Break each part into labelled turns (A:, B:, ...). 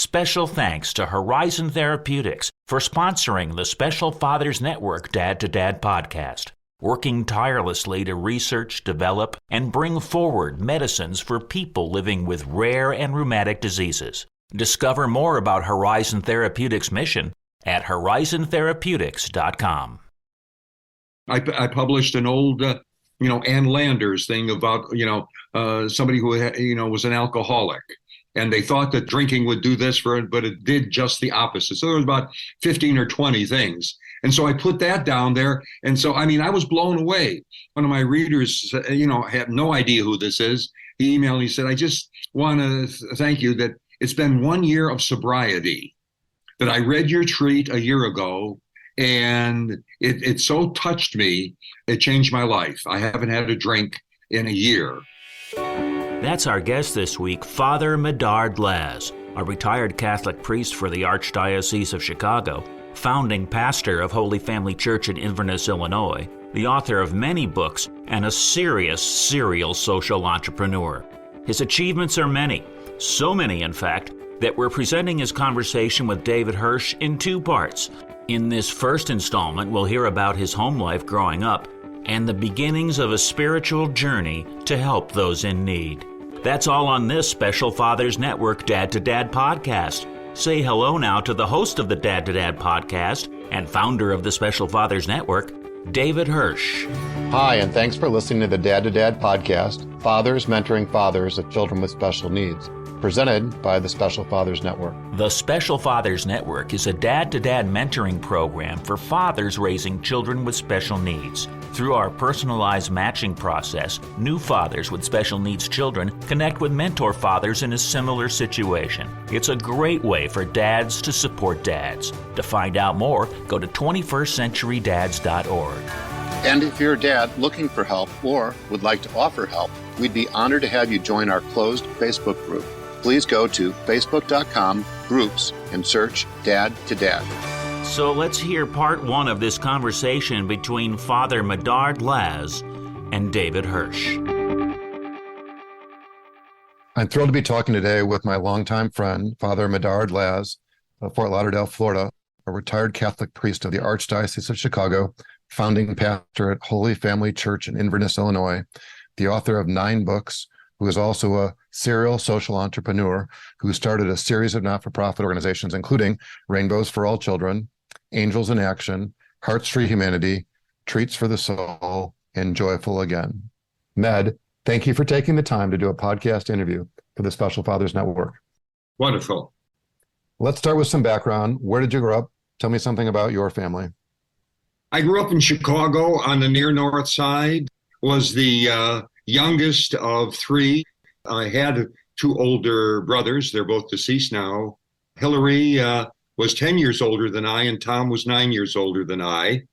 A: Special thanks to Horizon Therapeutics for sponsoring the Special Fathers Network Dad to Dad podcast, working tirelessly to research, develop, and bring forward medicines for people living with rare and rheumatic diseases. Discover more about Horizon Therapeutics' mission at horizontherapeutics.com.
B: I published an old, Ann Landers thing about, somebody who, was an alcoholic. And they thought that drinking would do this for it, but it did just the opposite. So there was about 15 or 20 things. And so I put that down there. And so, I was blown away. One of my readers, had no idea who this is. He emailed me, he said, I just want to thank you that it's been 1 year of sobriety, that I read your treat a year ago. And it so touched me, it changed my life. I haven't had a drink in a year.
A: That's our guest this week, Father Medard Laz, a retired Catholic priest for the Archdiocese of Chicago, founding pastor of Holy Family Church in Inverness, Illinois, the author of many books, and a serious serial social entrepreneur. His achievements are many, so many in fact, that we're presenting his conversation with David Hirsch in two parts. In this first installment, we'll hear about his home life growing up and the beginnings of a spiritual journey to help those in need. That's all on this Special Fathers Network Dad to Dad podcast. Say hello now to the host of the Dad to Dad podcast and founder of the Special Fathers Network, David Hirsch.
C: Hi, and thanks for listening to the Dad to Dad podcast, Fathers Mentoring Fathers of Children with Special Needs, presented by the Special Fathers Network.
A: The Special Fathers Network is a dad-to-dad mentoring program for fathers raising children with special needs. Through our personalized matching process, new fathers with special needs children connect with mentor fathers in a similar situation. It's a great way for dads to support dads. To find out more, go to 21stcenturydads.org.
C: And if you're a dad looking for help or would like to offer help, we'd be honored to have you join our closed Facebook group. Please go to facebook.com/groups and search Dad to Dad.
A: So let's hear part one of this conversation between Father Medard Laz and David Hirsch.
C: I'm thrilled to be talking today with my longtime friend, Father Medard Laz of Fort Lauderdale, Florida, a retired Catholic priest of the Archdiocese of Chicago, founding pastor at Holy Family Church in Inverness, Illinois, the author of 9 books, who is also a serial social entrepreneur who started a series of not-for-profit organizations, including Rainbows for All Children, Angels in Action, Hearts for Humanity, Treats for the Soul, and Joyful Again. Med, thank you for taking the time to do a podcast interview for the Special Fathers Network.
B: Wonderful.
C: Let's start with some background. Where did you grow up? Tell me something about your family.
B: I grew up in Chicago on the near north side, was the youngest of 3. I had 2 older brothers. They're both deceased now. Hillary was 10 years older than I, and Tom was 9 years older than I.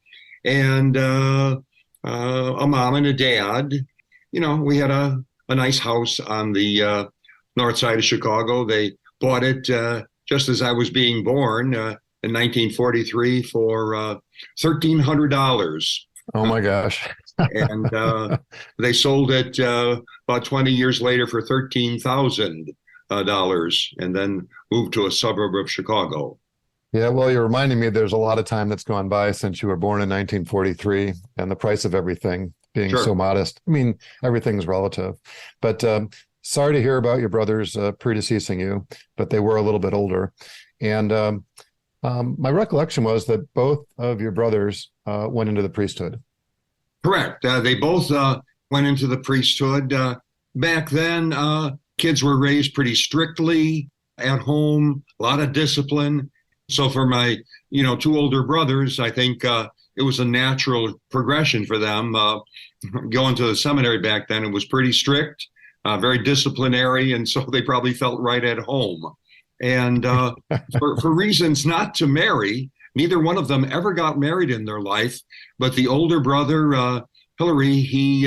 B: And a mom and a dad. We had a nice house on the north side of Chicago. They bought it just as I was being born in 1943 for $1,300.
C: Oh my gosh.
B: And they sold it about 20 years later for $13,000 and then moved to a suburb of Chicago.
C: Yeah, well, you're reminding me there's a lot of time that's gone by since you were born in 1943 and the price of everything being
B: Sure.
C: so modest. Everything's relative. But sorry to hear about your brothers predeceasing you, but they were a little bit older. And my recollection was that both of your brothers went into the priesthood.
B: Correct. They both went into the priesthood. Back then, kids were raised pretty strictly at home, a lot of discipline. So for my, 2 older brothers, I think it was a natural progression for them. Going to the seminary back then, it was pretty strict, very disciplinary, and so they probably felt right at home. And for reasons not to marry, neither one of them ever got married in their life. But the older brother, Hillary, he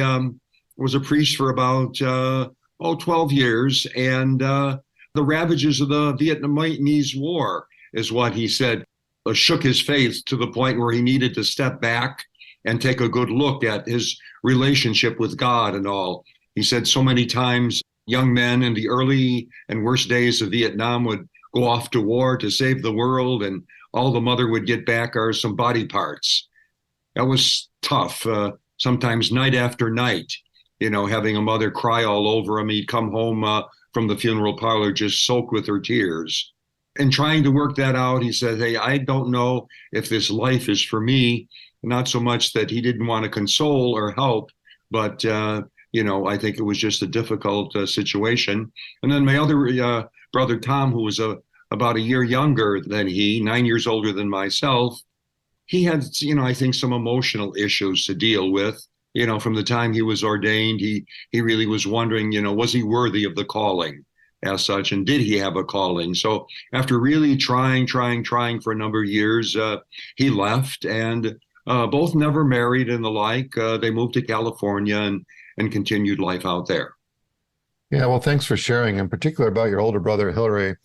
B: was a priest for about 12 years. And the ravages of the Vietnamese War is what he said shook his faith to the point where he needed to step back and take a good look at his relationship with God and all. He said so many times young men in the early and worst days of Vietnam would go off to war to save the world, and all the mother would get back are some body parts. That was tough. Sometimes night after night, having a mother cry all over him. He'd come home from the funeral parlor just soaked with her tears. And trying to work that out, he said, hey, I don't know if this life is for me. Not so much that he didn't want to console or help, but, I think it was just a difficult situation. And then my other brother, Tom, who was about a year younger than he, 9 years older than myself, he had, I think some emotional issues to deal with. From the time he was ordained, he really was wondering, was he worthy of the calling as such, and did he have a calling? So after really trying for a number of years, he left, and both never married and the like. They moved to California and continued life out there.
C: Yeah, well, thanks for sharing, in particular about your older brother, Hillary.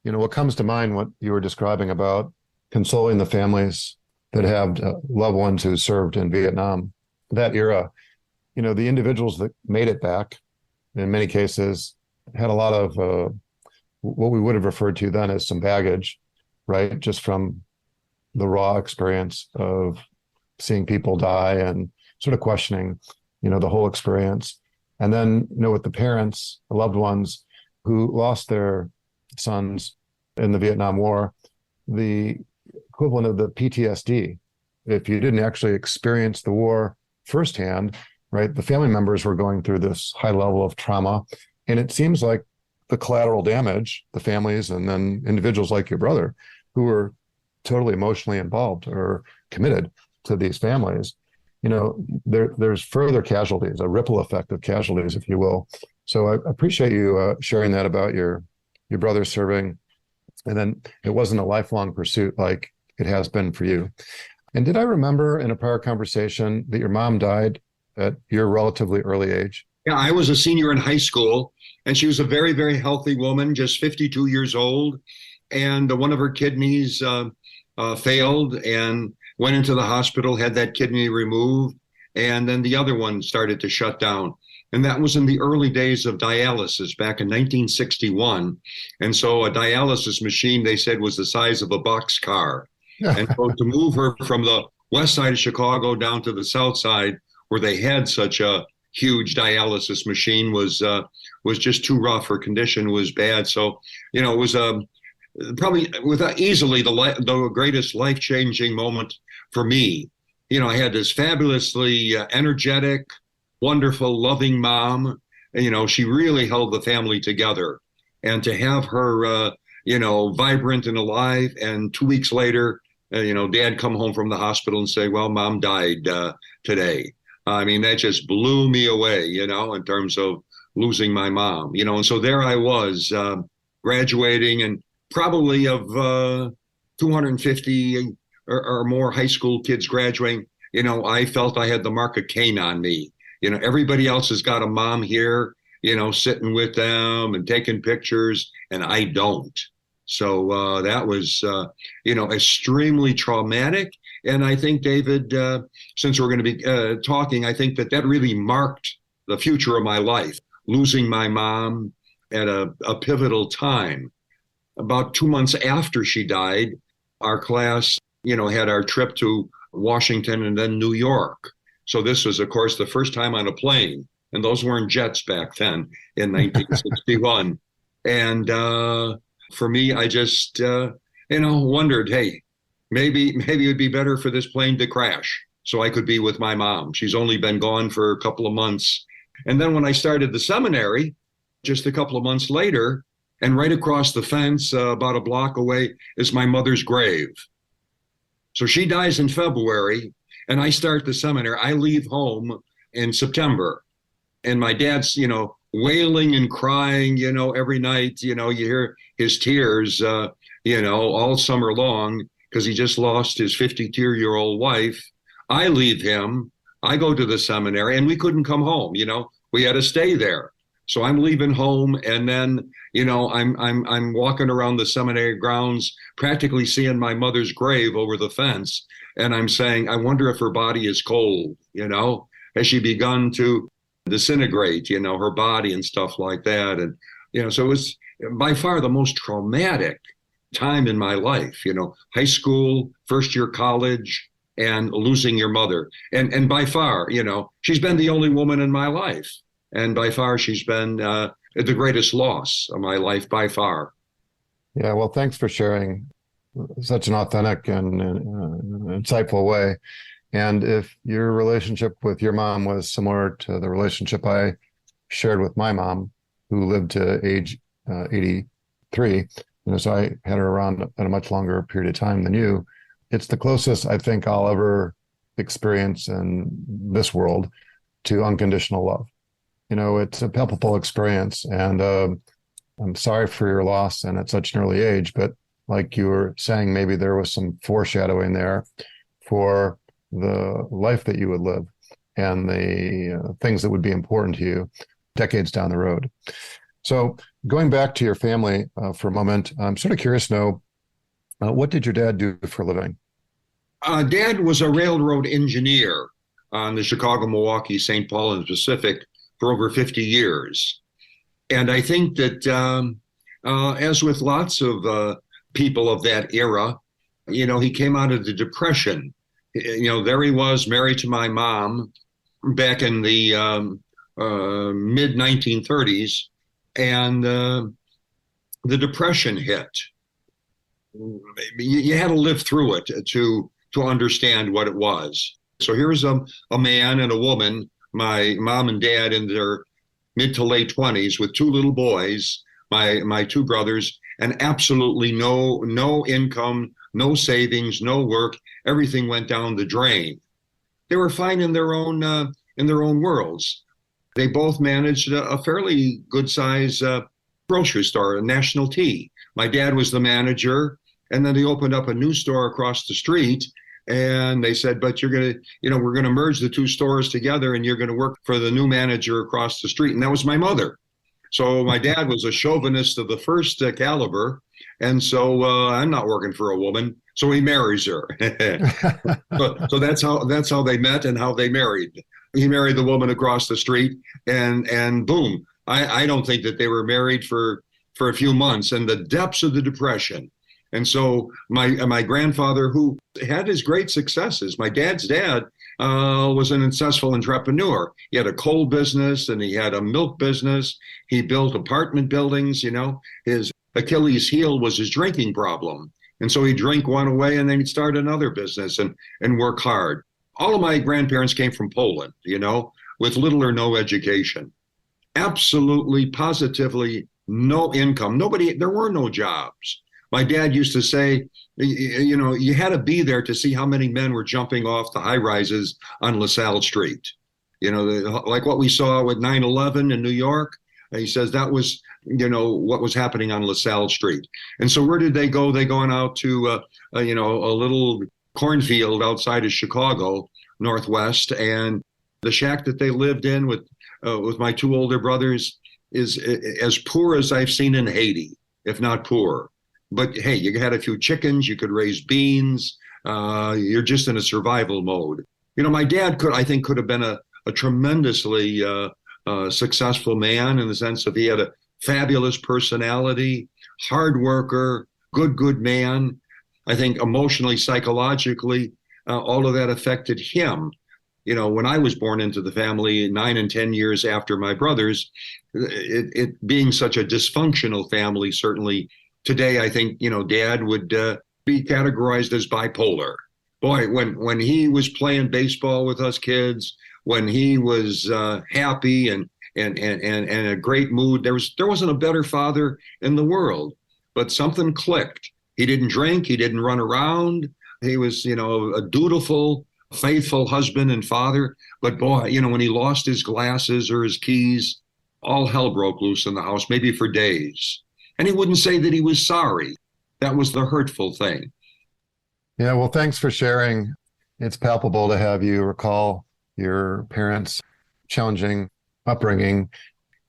C: What comes to mind, what you were describing about consoling the families that have loved ones who served in Vietnam, that era, the individuals that made it back, in many cases, had a lot of what we would have referred to then as some baggage, right? Just from the raw experience of seeing people die and sort of questioning, the whole experience. And then, with the parents, the loved ones who lost their sons in the Vietnam War, the equivalent of the PTSD. If you didn't actually experience the war firsthand, right, the family members were going through this high level of trauma. And it seems like the collateral damage, the families, and then individuals like your brother who were totally emotionally involved or committed to these families, there's further casualties, a ripple effect of casualties, if you will. So I appreciate you sharing that about your brother serving. And then it wasn't a lifelong pursuit like it has been for you. And did I remember in a prior conversation that your mom died at your relatively early age?
B: Yeah, I was a senior in high school, and she was a very, very healthy woman, just 52 years old. And one of her kidneys failed and went into the hospital, had that kidney removed, and then the other one started to shut down. And that was in the early days of dialysis back in 1961. And so a dialysis machine, they said, was the size of a boxcar. And so to move her from the west side of Chicago down to the south side, where they had such a huge dialysis machine, was just too rough. Her condition was bad. So, it was probably easily the greatest life-changing moment for me. I had this fabulously energetic, wonderful, loving mom. She really held the family together. And to have her, vibrant and alive, and 2 weeks later, Dad come home from the hospital and say, well, Mom died today. I mean, that just blew me away, in terms of losing my mom, and so there I was graduating, and probably of 250 or more high school kids graduating, I felt I had the mark of Cain on me. Everybody else has got a mom here, sitting with them and taking pictures, and I don't. So that was, extremely traumatic. And I think, David, since we're going to be talking, I think that really marked the future of my life, losing my mom at a pivotal time. About 2 months after she died, our class, had our trip to Washington and then New York. So this was, of course, the first time on a plane. And those weren't jets back then in 1961. And for me, I just, wondered, hey, maybe it would be better for this plane to crash so I could be with my mom. She's only been gone for a couple of months. And then when I started the seminary, just a couple of months later, and right across the fence, about a block away, is my mother's grave. So she dies in February, and I start the seminary. I leave home in September. And my dad's, wailing and crying, every night, you hear his tears, all summer long, because he just lost his 52-year-old wife. I leave him. I go to the seminary, and we couldn't come home. We had to stay there. So I'm leaving home, and then, I'm walking around the seminary grounds, practically seeing my mother's grave over the fence. And I'm saying, I wonder if her body is cold, has she begun to disintegrate, her body and stuff like that. And, so it was by far the most traumatic time in my life, high school, first year college, and losing your mother. And by far, she's been the only woman in my life. And by far, she's been the greatest loss of my life by far.
C: Yeah, well, thanks for sharing such an authentic and insightful way. And if your relationship with your mom was similar to the relationship I shared with my mom, who lived to age 83, so I had her around at a much longer period of time than you, it's the closest I think I'll ever experience in this world to unconditional love. It's a palpable experience, and I'm sorry for your loss and at such an early age, but like you were saying, maybe there was some foreshadowing there for the life that you would live and the things that would be important to you decades down the road. So going back to your family for a moment, I'm sort of curious to know, what did your dad do for a living?
B: Dad was a railroad engineer on the Chicago, Milwaukee, St. Paul, and Pacific for over 50 years. And I think that as with lots of people of that era, he came out of the Depression. There he was, married to my mom back in the mid 1930s, and the Depression hit. You had to live through it to understand what it was. So here's a man and a woman, my mom and dad in their mid to late 20s with two little boys, my two brothers, and absolutely no income, no savings, no work. Everything went down the drain. They were fine in their own worlds. They both managed a fairly good size grocery store, a National Tea. My dad was the manager, and then they opened up a new store across the street. And they said, but we're going to merge the two stores together, and you're going to work for the new manager across the street. And that was my mother. So my dad was a chauvinist of the first caliber. And so I'm not working for a woman. So he marries her. so that's how they met and how they married. He married the woman across the street, and boom. I don't think that they were married for a few months, and the depths of the Depression. And so my grandfather, who had his great successes, my dad's dad was an successful entrepreneur. He had a coal business and he had a milk business. He built apartment buildings. His Achilles heel was his drinking problem. And so he'd drink one away and then he'd start another business and work hard. All of my grandparents came from Poland, with little or no education. Absolutely, positively no income. There were no jobs. My dad used to say, you had to be there to see how many men were jumping off the high rises on LaSalle Street. Like what we saw with 9/11 in New York. He says that was, what was happening on LaSalle Street. And so where did they go? They going out to, a little cornfield outside of Chicago, Northwest. And the shack that they lived in with my two older brothers is as poor as I've seen in Haiti, if not poorer. But hey, you had a few chickens, you could raise beans. You're just in a survival mode. My dad could have been a tremendously successful man in the sense of he had a fabulous personality, hard worker, good man. I think emotionally, psychologically, all of that affected him. When I was born into the family 9 and 10 years after my brothers, it being such a dysfunctional family, certainly today, I think, Dad would be categorized as bipolar. Boy, when he was playing baseball with us kids, when he was happy and a great mood, there wasn't a better father in the world. But something clicked. He didn't drink. He didn't run around. He was, a dutiful, faithful husband and father. But boy, when he lost his glasses or his keys, all hell broke loose in the house, maybe for days. And he wouldn't say that he was sorry. That was the hurtful thing.
C: Yeah, well, thanks for sharing. It's palpable to have you recall your parents' challenging upbringing.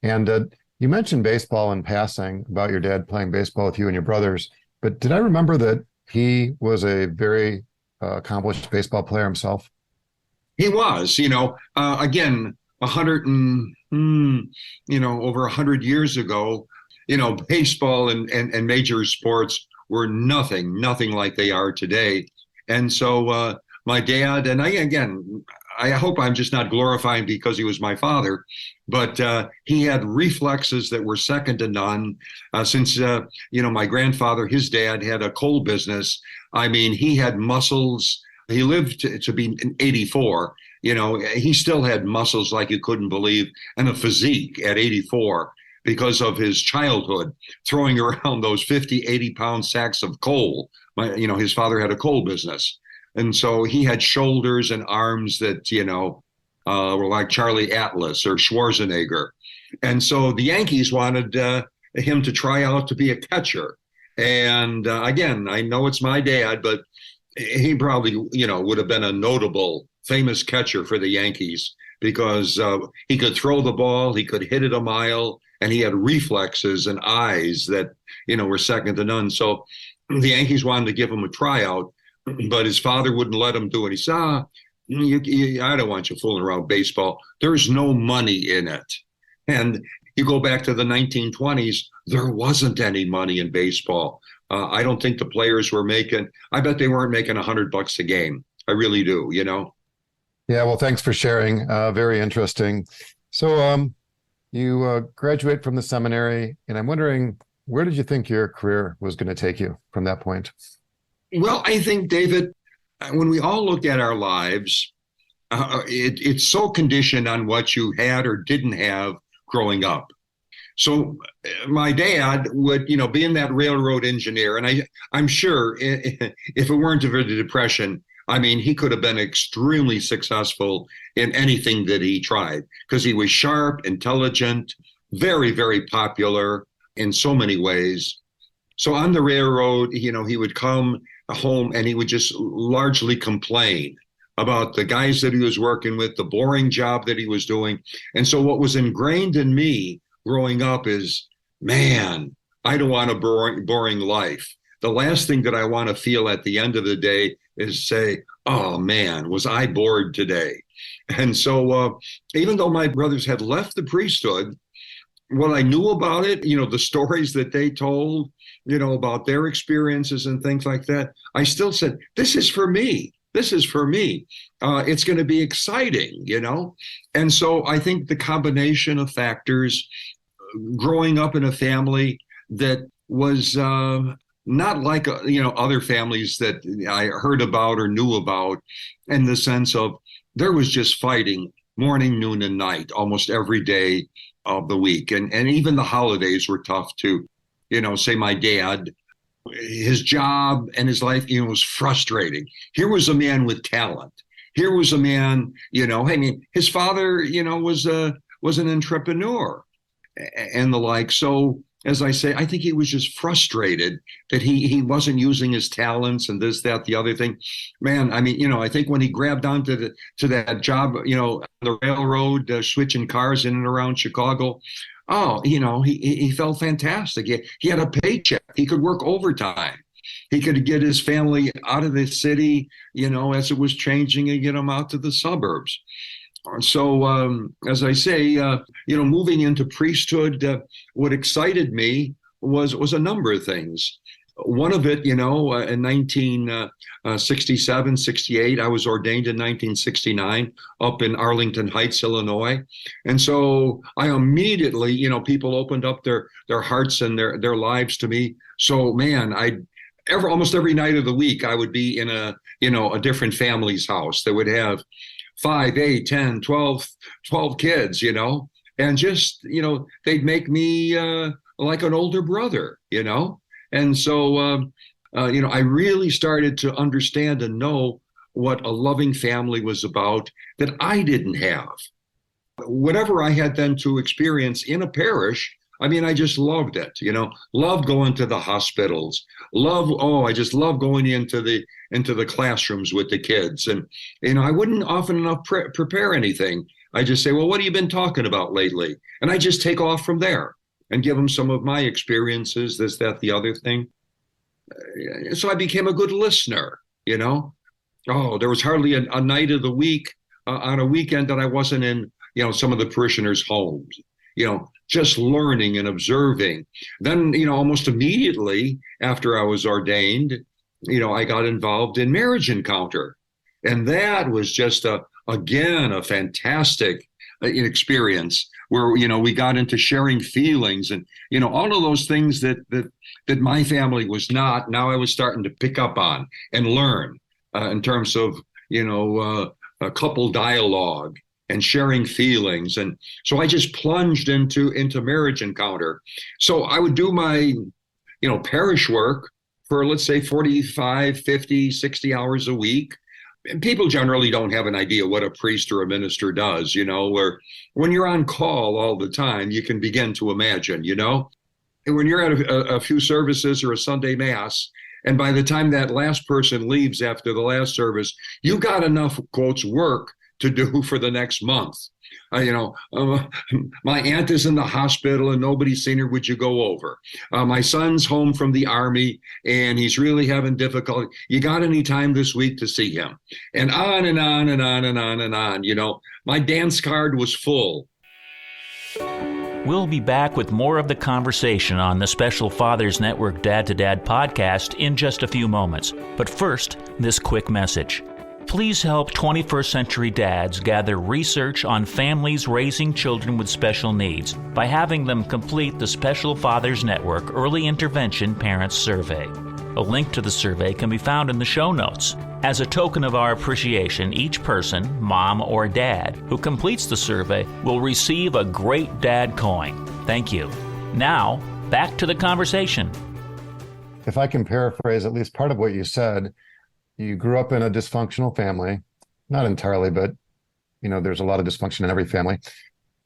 C: And you mentioned baseball in passing about your dad playing baseball with you and your brothers. But did I remember that he was a very accomplished baseball player himself?
B: He was, again, over 100 years ago, baseball and major sports were nothing like they are today. And so my dad, and I hope I'm just not glorifying because he was my father, but he had reflexes that were second to none. Since my grandfather, his dad, had a coal business. I mean, he had muscles. He lived to be 84. He still had muscles like you couldn't believe, and a physique at 84 because of his childhood, throwing around those 50, 80-pound sacks of coal. His father had a coal business. And so he had shoulders and arms that, were like Charlie Atlas or Schwarzenegger. And so the Yankees wanted him to try out to be a catcher. And again, I know it's my dad, but he probably, would have been a notable, famous catcher for the Yankees because he could throw the ball, he could hit it a mile, and he had reflexes and eyes that, were second to none. So the Yankees wanted to give him a tryout, but his father wouldn't let him do it. He said, I don't want you fooling around baseball. There's no money in it. And you go back to the 1920s, there wasn't any money in baseball. I don't think the players were I bet they weren't making $100 a game. I really do,
C: Yeah, well, thanks for sharing. Very interesting. So you graduate from the seminary, and I'm wondering, where did you think your career was going to take you from that point?
B: Well, I think, David, when we all look at our lives, it's so conditioned on what you had or didn't have growing up. So my dad would, being that railroad engineer, and I'm sure if it weren't for the Depression, I mean, he could have been extremely successful in anything that he tried because he was sharp, intelligent, very, very popular in so many ways. So on the railroad, he would come home and he would just largely complain about the guys that he was working with, the boring job that he was doing. And so what was ingrained in me growing up is, man, I don't want a boring life. The last thing that I want to feel at the end of the day is say, oh man, was I bored today? And so even though my brothers had left the priesthood, what I knew about it, the stories that they told, about their experiences and things like that, I still said, this is for me. This is for me. It's going to be exciting, And so I think the combination of factors, growing up in a family that was not like, other families that I heard about or knew about, in the sense of there was just fighting morning, noon, and night almost every day of the week. And even the holidays were tough too. Say my dad, his job and his life, was frustrating. Here was a man with talent. Here was a man, his father, was an entrepreneur and the like. So as I say, I think he was just frustrated that he wasn't using his talents and this, that, the other thing. Man, I mean, I think when he grabbed onto that job, on the railroad, switching cars in and around Chicago, he felt fantastic. He had a paycheck. He could work overtime. He could get his family out of the city, as it was changing and get them out to the suburbs. So, as I say, moving into priesthood, what excited me was a number of things. One of it, in 1967, 68, I was ordained in 1969 up in Arlington Heights, Illinois. And so I immediately, people opened up their hearts and their lives to me. So, man, almost every night of the week, I would be in a different family's house that would have 5, 8, 10, 12 kids, and just, they'd make me like an older brother, And so, I really started to understand and know what a loving family was about that I didn't have. Whatever I had then to experience in a parish, I mean, I just loved it, loved going to the hospitals, I just love going into the classrooms with the kids. And, I wouldn't often enough prepare anything. I just say, well, what have you been talking about lately? And I just take off from there and give them some of my experiences, this, that, the other thing. So I became a good listener, there was hardly a night of the week on a weekend that I wasn't in, some of the parishioners' homes. just learning and observing. Then, almost immediately after I was ordained, I got involved in marriage encounter. And that was just again, a fantastic experience where, we got into sharing feelings and, all of those things that my family was not. Now I was starting to pick up on and learn in terms of, a couple dialogue and sharing feelings. And so I just plunged into marriage encounter. So I would do my, parish work for, let's say, 45, 50, 60 hours a week. And people generally don't have an idea what a priest or a minister does, where when you're on call all the time, you can begin to imagine, and when you're at a few services or a Sunday mass, and by the time that last person leaves after the last service, you got enough, quotes, work to do for the next month. My aunt is in the hospital and nobody's seen her. Would you go over? My son's home from the army and he's really having difficulty. You got any time this week to see him? And on and on and on and on and on. My dance card was full.
A: We'll be back with more of the conversation on the Special Fathers Network Dad to Dad podcast in just a few moments. But first, this quick message. Please help 21st century dads gather research on families raising children with special needs by having them complete the Special Fathers Network Early Intervention Parents Survey. A link to the survey can be found in the show notes. As a token of our appreciation, each person, mom or dad, who completes the survey will receive a Great Dad coin. Thank you. Now, back to the conversation.
C: If I can paraphrase at least part of what you said, you grew up in a dysfunctional family, not entirely, but there's a lot of dysfunction in every family.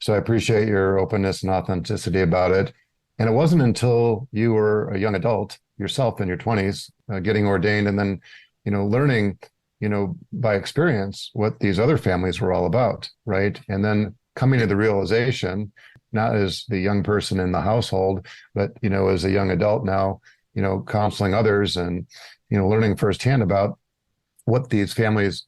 C: So I appreciate your openness and authenticity about it. And it wasn't until you were a young adult yourself in your 20s, getting ordained and then, learning, by experience what these other families were all about, right? And then coming to the realization, not as the young person in the household, but, as a young adult now, counseling others and, learning firsthand about what these families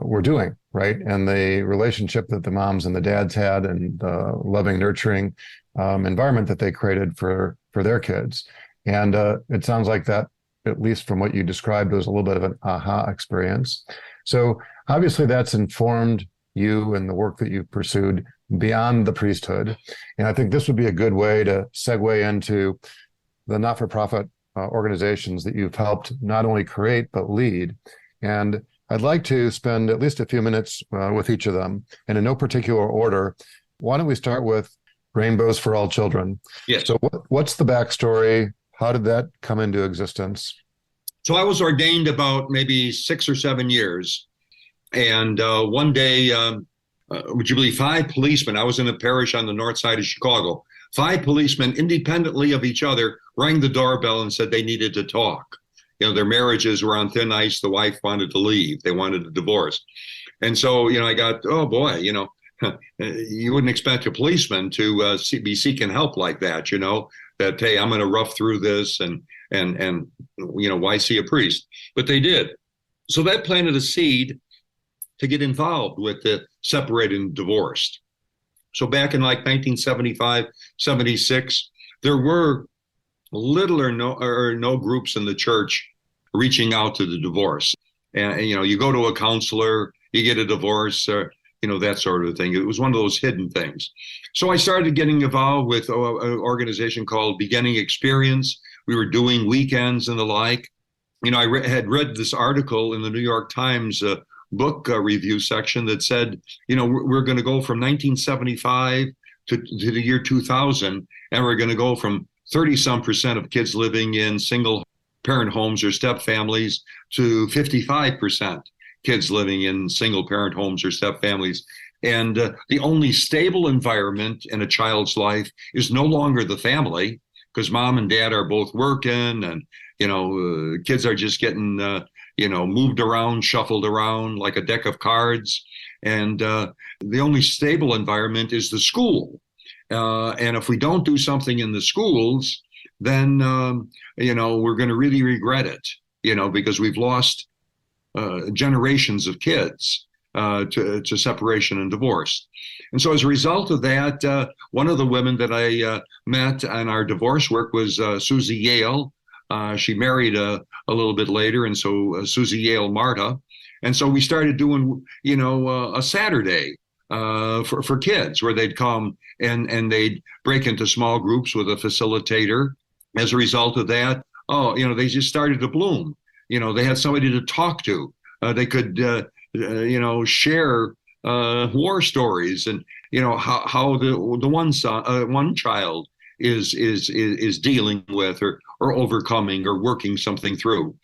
C: were doing, right? And the relationship that the moms and the dads had and the loving, nurturing environment that they created for their kids. And it sounds like that, at least from what you described, was a little bit of an aha experience. So obviously that's informed you and the work that you've pursued beyond the priesthood. And I think this would be a good way to segue into the not-for-profit organizations that you've helped not only create, but lead. And I'd like to spend at least a few minutes with each of them. And in no particular order, why don't we start with Rainbows for All Children?
B: Yes.
C: So what's the backstory? How did that come into existence?
B: So I was ordained about maybe 6 or 7 years. And one day, would you believe 5 policemen, I was in a parish on the north side of Chicago, 5 policemen independently of each other rang the doorbell and said they needed to talk. Their marriages were on thin ice. The wife wanted to leave. They wanted a divorce. And so, I got, oh boy, you wouldn't expect a policeman to be seeking help like that, that, hey, I'm going to rough through this and why see a priest? But they did. So that planted a seed to get involved with the separated and divorced. So back in like 1975, 76, there were little or no groups in the church reaching out to the divorce. And you go to a counselor, you get a divorce, that sort of thing. It was one of those hidden things. So I started getting involved with an organization called Beginning Experience. We were doing weekends and the like. I had read this article in the New York Times book review section that said, we're going to go from 1975 to the year 2000, and we're going to go from 30-some% of kids living in single parent homes or step families to 55% kids living in single parent homes or step families. And the only stable environment in a child's life is no longer the family, because mom and dad are both working and, kids are just getting, moved around, shuffled around like a deck of cards. And the only stable environment is the school. And if we don't do something in the schools, then, we're going to really regret it, because we've lost generations of kids to separation and divorce. And so as a result of that, one of the women that I met on our divorce work was Susie Yale. She married a little bit later, and so Susie Yale Marta. And so we started doing, a Saturday for kids where they'd come and they'd break into small groups with a facilitator. As a result of that, they just started to bloom. They had somebody to talk to. They could, share war stories and, how the one child is dealing with or overcoming or working something through.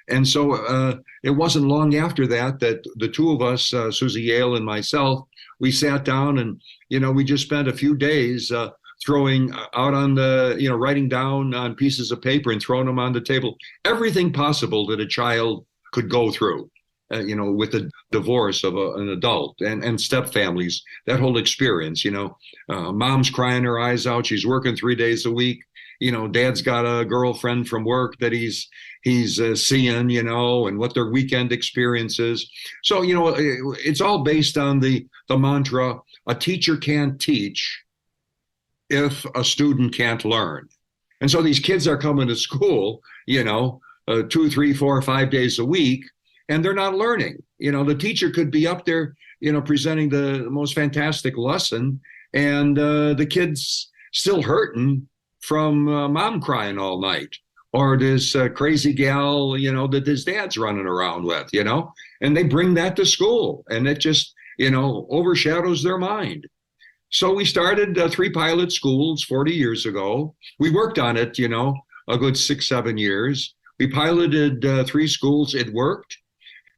B: And so it wasn't long after that the two of us, Susie Yale and myself, we sat down and, we just spent a few days throwing out on writing down on pieces of paper and throwing them on the table, everything possible that a child could go through, with the divorce of an adult and step families, that whole experience, mom's crying her eyes out. She's working 3 days a week. Dad's got a girlfriend from work that he's seeing, and what their weekend experience is. So, it's all based on the mantra, a teacher can't teach if a student can't learn. And so these kids are coming to school, 2, 3, 4, 5 days a week, and they're not learning. The teacher could be up there, presenting the most fantastic lesson, and the kid's still hurting from mom crying all night, or this crazy gal, that his dad's running around with, and they bring that to school, and it just, overshadows their mind. So we started 3 pilot schools 40 years ago. We worked on it, a good 6, 7 years. We piloted 3 schools. It worked.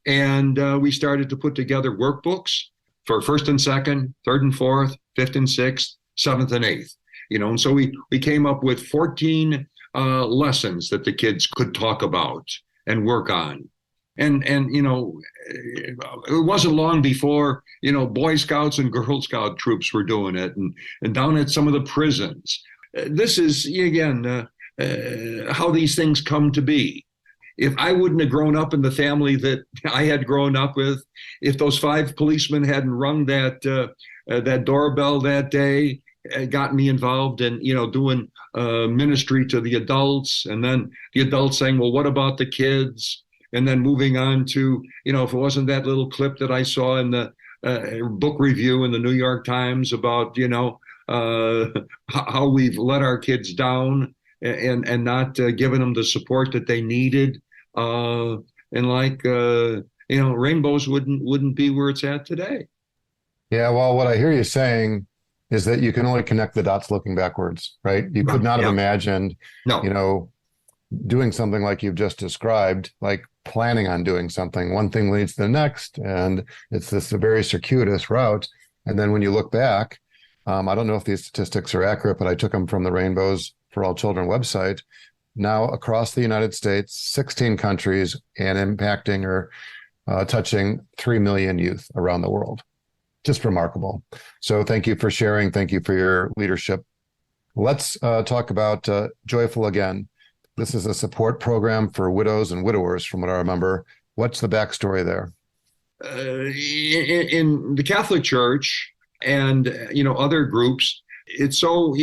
B: And we started to put together workbooks for 1st and 2nd, 3rd and 4th, 5th and 6th, 7th and 8th. And so we came up with 14 lessons that the kids could talk about and work on. And it wasn't long before, Boy Scouts and Girl Scout troops were doing it, and down at some of the prisons. This is, again, how these things come to be. If I wouldn't have grown up in the family that I had grown up with, if those 5 policemen hadn't rung that doorbell that day, got me involved in, doing ministry to the adults, and then the adults saying, well, what about the kids? And then moving on to, if it wasn't that little clip that I saw in the book review in the New York Times about, how we've let our kids down and not giving them the support that they needed. Rainbows wouldn't be where it's at today.
C: Yeah, well, what I hear you saying is that you can only connect the dots looking backwards, right? You could not have imagined, doing something like you've just described, like planning on doing something. One thing leads to the next, and it's this very circuitous route. And then when you look back, I don't know if these statistics are accurate, but I took them from the Rainbows for All Children website. Now across the United States, 16 countries, and impacting or touching 3 million youth around the world. Just remarkable. So thank you for sharing. Thank you for your leadership. Let's talk about Joyful Again. This is a support program for widows and widowers, from what I remember. What's the backstory there?
B: In the Catholic Church and, other groups, it's so,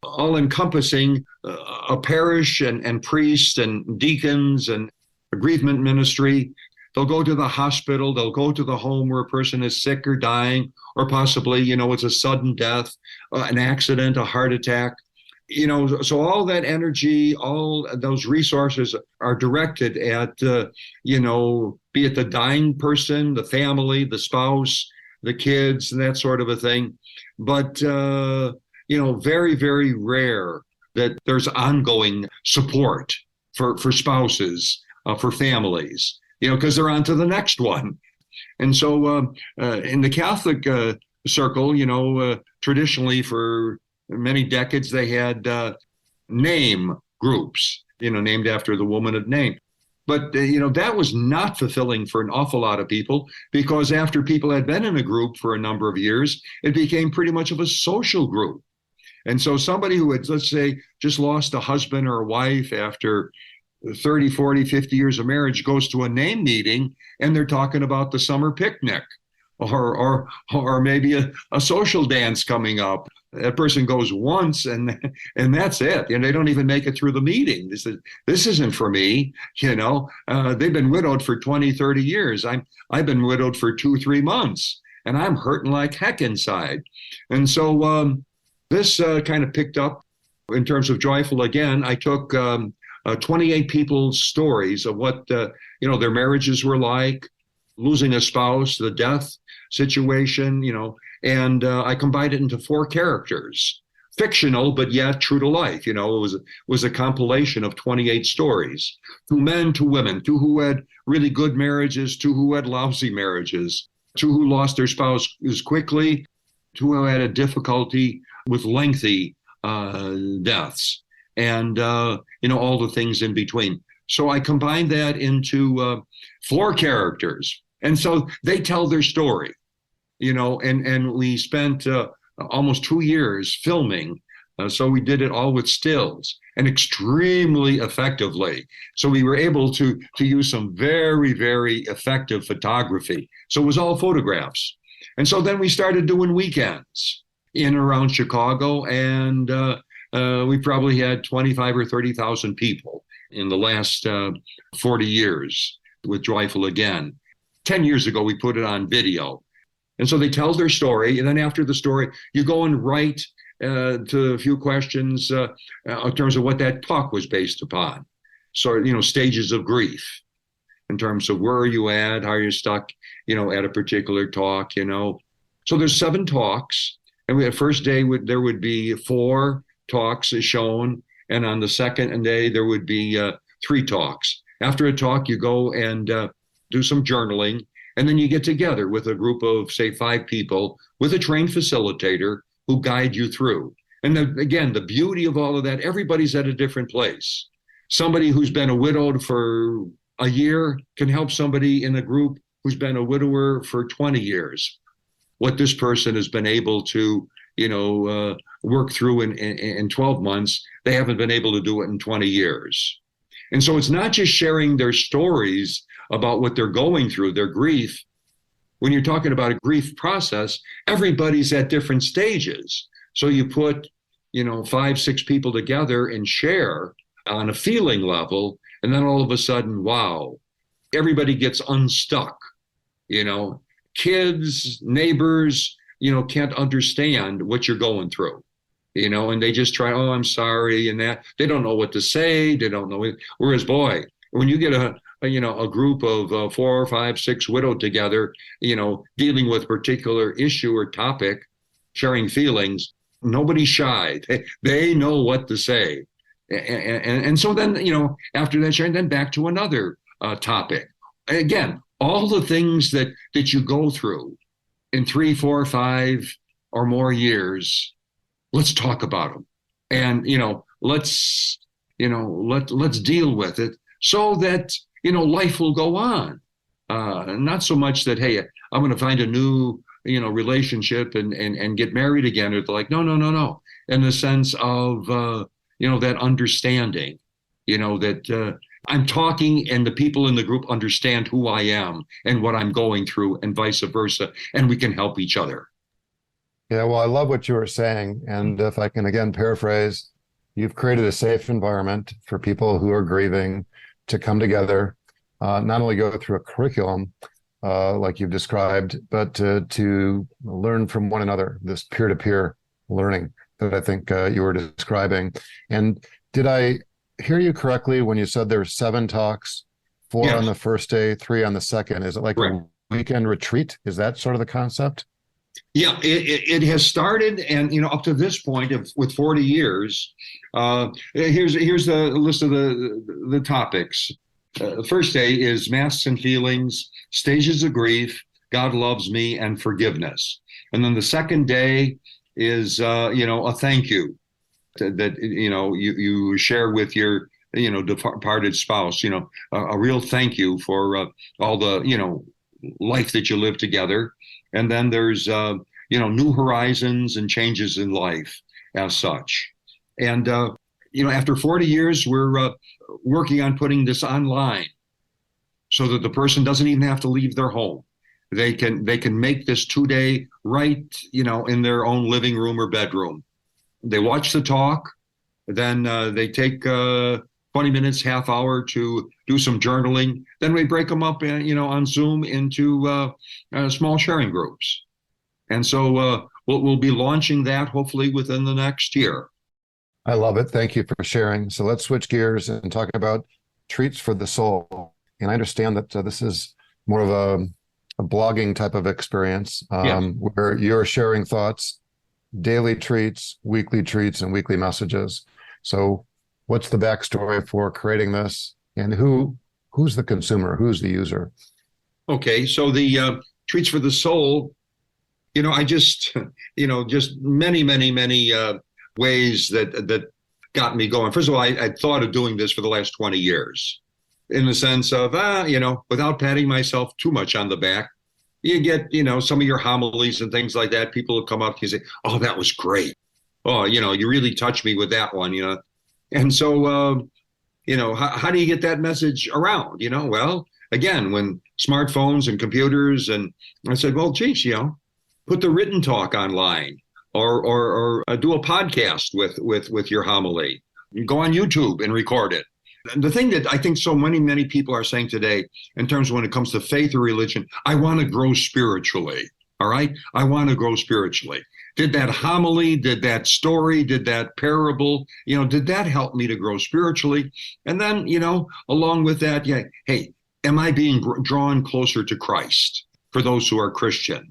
B: all-encompassing, a parish and priests and deacons and bereavement ministry. They'll go to the hospital, they'll go to the home where a person is sick or dying, or possibly, it's a sudden death, an accident, a heart attack. So all that energy, all those resources are directed at, be it the dying person, the family, the spouse, the kids, and that sort of a thing. But, very, very rare that there's ongoing support for spouses, for families, because they're on to the next one. And so in the Catholic circle, traditionally for many decades, they had name groups, named after the woman of name. But, that was not fulfilling for an awful lot of people, because after people had been in a group for a number of years, it became pretty much of a social group. And so somebody who had, let's say, just lost a husband or a wife after 30, 40, 50 years of marriage goes to a name meeting, and they're talking about the summer picnic or maybe a social dance coming up. That person goes once and that's it. And they don't even make it through the meeting. This isn't for me. They've been widowed for 20, 30 years. I've been widowed for 2-3 months, and I'm hurting like heck inside. And so this kind of picked up in terms of Joyful Again. I took 28 people's stories of what their marriages were like, losing a spouse, the death situation, and I combined it into 4 characters, fictional, but yet true to life. It was a compilation of 28 stories, 2 men, 2 women, 2 who had really good marriages, 2 who had lousy marriages, 2 who lost their spouses quickly, 2 who had a difficulty with lengthy deaths, and all the things in between. So I combined that into 4 characters, and so they tell their story. And we spent almost 2 years filming. So we did it all with stills and extremely effectively. So we were able to use some very, very effective photography. So it was all photographs. And so then we started doing weekends in and around Chicago. And we probably had 25 or 30,000 people in the last 40 years with Joyful Again. 10 years ago, we put it on video. And so they tell their story. And then after the story, you go and write to a few questions in terms of what that talk was based upon. So, stages of grief in terms of where are you at, how are you stuck, at a particular talk, So there's 7 talks. And the first day, there would be 4 talks shown. And on the second day, there would be 3 talks. After a talk, you go and do some journaling. And then you get together with a group of, say, 5 people with a trained facilitator who guide you through. And again, the beauty of all of that, everybody's at a different place. Somebody who's been widowed for a year can help somebody in a group who's been a widower for 20 years. What this person has been able to, work through in 12 months, they haven't been able to do it in 20 years. And so it's not just sharing their stories about what they're going through, their grief. When you're talking about a grief process, everybody's at different stages. So you put, 5, 6 people together and share on a feeling level, and then all of a sudden, wow, everybody gets unstuck. Kids, neighbors, can't understand what you're going through, and they just try, oh, I'm sorry, and that. They don't know what to say. They don't know. Whereas, boy, when you get a group of 4 or 5, 6 widowed together, dealing with a particular issue or topic, sharing feelings, nobody's shy. They know what to say. And so then, after that sharing, then back to another topic. Again, all the things that you go through in 3, 4, 5 or more years, let's talk about them. And, let's deal with it so that, life will go on. Not so much that, hey, I'm going to find a new, relationship and get married again. It's like, no. In the sense of, that understanding, that I'm talking and the people in the group understand who I am and what I'm going through and vice versa. And we can help each other.
C: Yeah, well, I love what you were saying. And if I can again paraphrase, you've created a safe environment for people who are grieving to come together, not only go through a curriculum like you've described, but to learn from one another, this peer-to-peer learning that I think you were describing. And did I hear you correctly when you said there's 7 talks, 4
B: Yes.
C: on the first day, 3 on the second? Is it like
B: Right.
C: a weekend retreat? Is that sort of the concept?
B: Yeah, it has started, and up to this point, with 40 years, here's the list of the topics. The first day is masks and feelings, stages of grief, God loves me, and forgiveness. And then the second day is a thank you that you share with your departed spouse. A real thank you for all the life that you live together. And then there's, new horizons and changes in life as such. And, after 40 years, we're working on putting this online so that the person doesn't even have to leave their home. They can make this 2-day right, in their own living room or bedroom. They watch the talk, then they take 20 minutes, half hour to do some journaling. Then we break them up, on Zoom into small sharing groups. And so we'll be launching that hopefully within the next year.
C: I love it. Thank you for sharing. So let's switch gears and talk about treats for the soul. And I understand that this is more of a blogging type of experience where you're sharing thoughts, daily treats, and weekly messages. So what's the backstory for creating this, and who's the consumer? Who's the user?
B: Okay, so the treats for the soul, I just, just many ways that got me going. First of all, I thought of doing this for the last 20 years in the sense of, without patting myself too much on the back. You get, some of your homilies and things like that. People will come up to you and say, oh, that was great. Oh, you really touched me with that one, And so, how do you get that message around? Well, again, when smartphones and computers, and I said, well, geez, put the written talk online or do a podcast with your homily. Go on YouTube and record it. The thing that I think so many people are saying today, in terms of when it comes to faith or religion, I want to grow spiritually. All right. I want to grow spiritually. Did that homily, did that story, did that parable, did that help me to grow spiritually? And then, along with that, hey, am I being drawn closer to Christ for those who are Christian?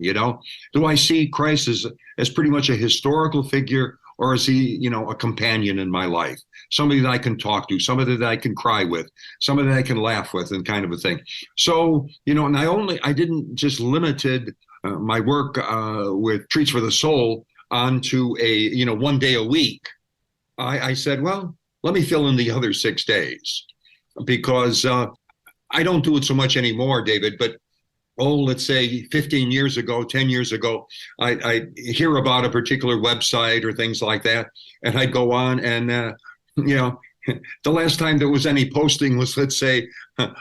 B: Do I see Christ as pretty much a historical figure, or is he, a companion in my life? Somebody that I can talk to, somebody that I can cry with, somebody that I can laugh with, and kind of a thing. So, and I didn't just limited my work with Treats for the Soul onto a, 1 day a week. I said, well, let me fill in the other 6 days, because I don't do it so much anymore, David, but let's say 15 years ago, 10 years ago, I hear about a particular website or things like that, and I'd go on and, the last time there was any posting was, let's say,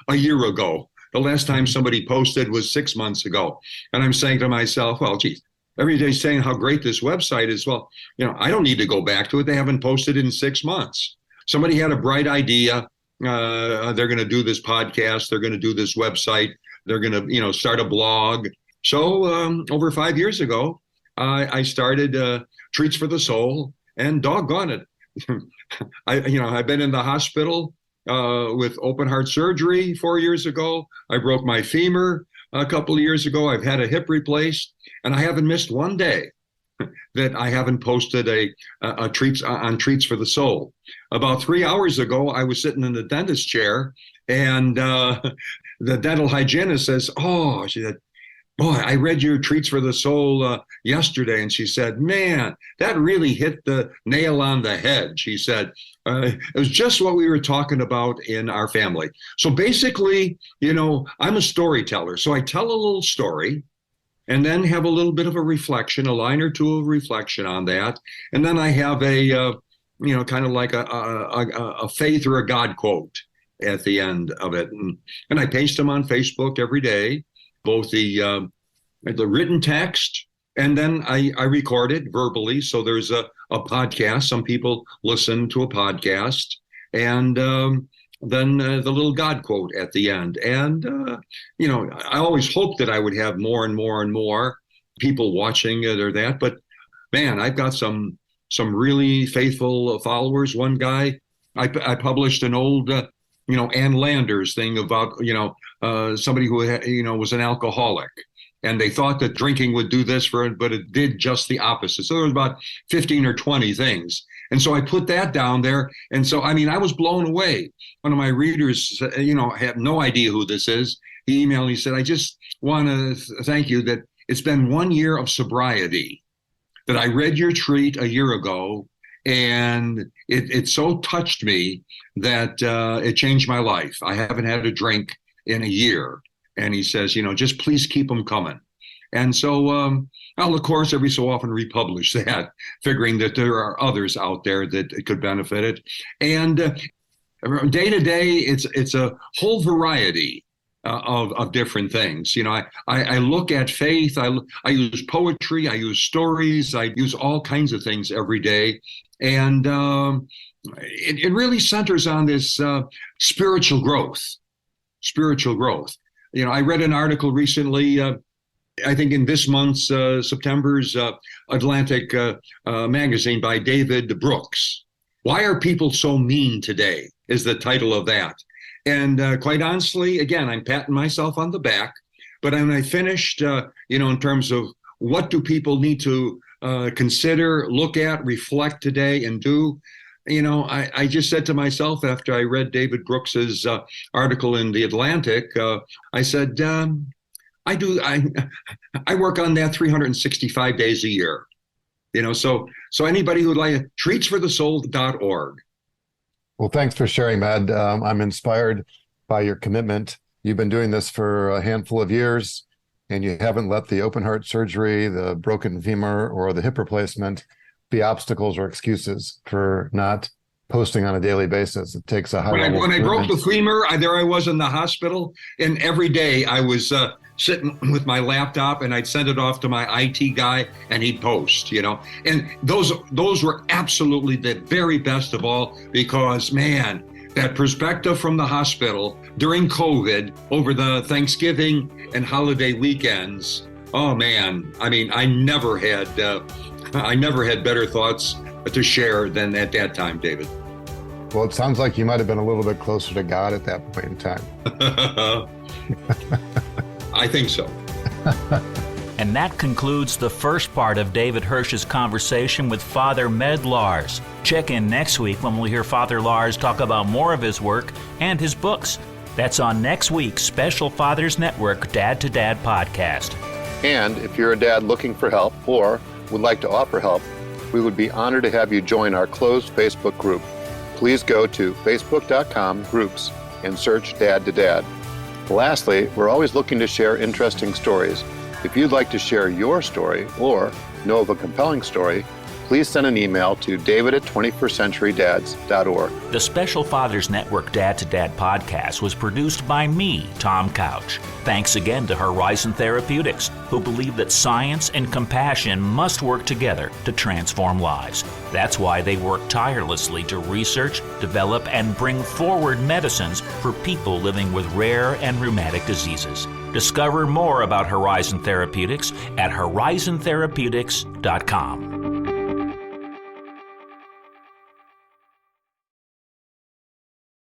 B: a year ago. The last time somebody posted was 6 months ago. And I'm saying to myself, well, geez, every day saying how great this website is. Well, I don't need to go back to it. They haven't posted in 6 months. Somebody had a bright idea. They're going to do this podcast. They're going to do this website. They're going to, start a blog. So over 5 years ago, I started Treats for the Soul, and doggone it. I've been in the hospital with open heart surgery 4 years ago. I broke my femur a couple of years ago. I've had a hip replaced, and I haven't missed one day that I haven't posted a treats on Treats for the Soul. About 3 hours ago, I was sitting in the dentist chair, and the dental hygienist says, "Oh," she said, "Boy, I read your Treats for the Soul yesterday." And she said, "Man, that really hit the nail on the head." She said, "It was just what we were talking about in our family." So basically, I'm a storyteller. So I tell a little story and then have a little bit of a reflection, a line or two of reflection on that. And then I have a, kind of like a faith or a God quote at the end of it. And I paste them on Facebook every day, both the written text, and then I record it verbally. So there's a podcast. Some people listen to a podcast, and then the little God quote at the end. And, I always hoped that I would have more and more and more people watching it or that. But man, I've got some really faithful followers. One guy, I published an old, Ann Landers thing about, somebody who, was an alcoholic. And they thought that drinking would do this for it, but it did just the opposite. So there was about 15 or 20 things. And so I put that down there. And so, I was blown away. One of my readers, had no idea who this is. He emailed me, he said, "I just want to thank you that it's been 1 year of sobriety, that I read your treat a year ago, and it so touched me that it changed my life. I haven't had a drink in a year." And he says, "Just please keep them coming." And so I'll, of course, every so often republish that, figuring that there are others out there that could benefit it. And day to day, it's a whole variety of different things. I look at faith. I use poetry. I use stories. I use all kinds of things every day, and it really centers on this spiritual growth. Spiritual growth. I read an article recently. I think in this month's September's Atlantic magazine by David Brooks. Why Are People So Mean Today? Is the title of that. And quite honestly, again, I'm patting myself on the back. But when I finished, in terms of what do people need to consider, look at, reflect today, and do, I just said to myself after I read David Brooks's article in the Atlantic, I said, I work on that 365 days a year. So anybody who'd like treatsforthesoul.org.
C: Well, thanks for sharing, Med. I'm inspired by your commitment. You've been doing this for a handful of years, and you haven't let the open heart surgery, the broken femur, or the hip replacement be obstacles or excuses for not posting on a daily basis. It takes a high level.
B: When I broke the femur, there I was in the hospital, and every day I was sitting with my laptop, and I'd send it off to my IT guy, and he'd post, And those were absolutely the very best of all, because, man, that perspective from the hospital during COVID over the Thanksgiving and holiday weekends, oh man, I mean, I never had better thoughts to share than at that time, David.
C: Well, it sounds like you might have been a little bit closer to God at that point in time.
B: I think so.
A: And that concludes the first part of David Hirsch's conversation with Father Med Laz. Check in next week when we'll hear Father Laz talk about more of his work and his books. That's on next week's Special Fathers Network Dad to Dad podcast.
C: And if you're a dad looking for help or would like to offer help, we would be honored to have you join our closed Facebook group. Please go to facebook.com/groups and search Dad to Dad. Lastly, we're always looking to share interesting stories. If you'd like to share your story or know of a compelling story, please send an email to david@21stcenturydads.org.
A: The Special Fathers Network Dad to Dad podcast was produced by me, Tom Couch. Thanks again to Horizon Therapeutics, who believe that science and compassion must work together to transform lives. That's why they work tirelessly to research, develop, and bring forward medicines for people living with rare and rheumatic diseases. Discover more about Horizon Therapeutics at horizontherapeutics.com.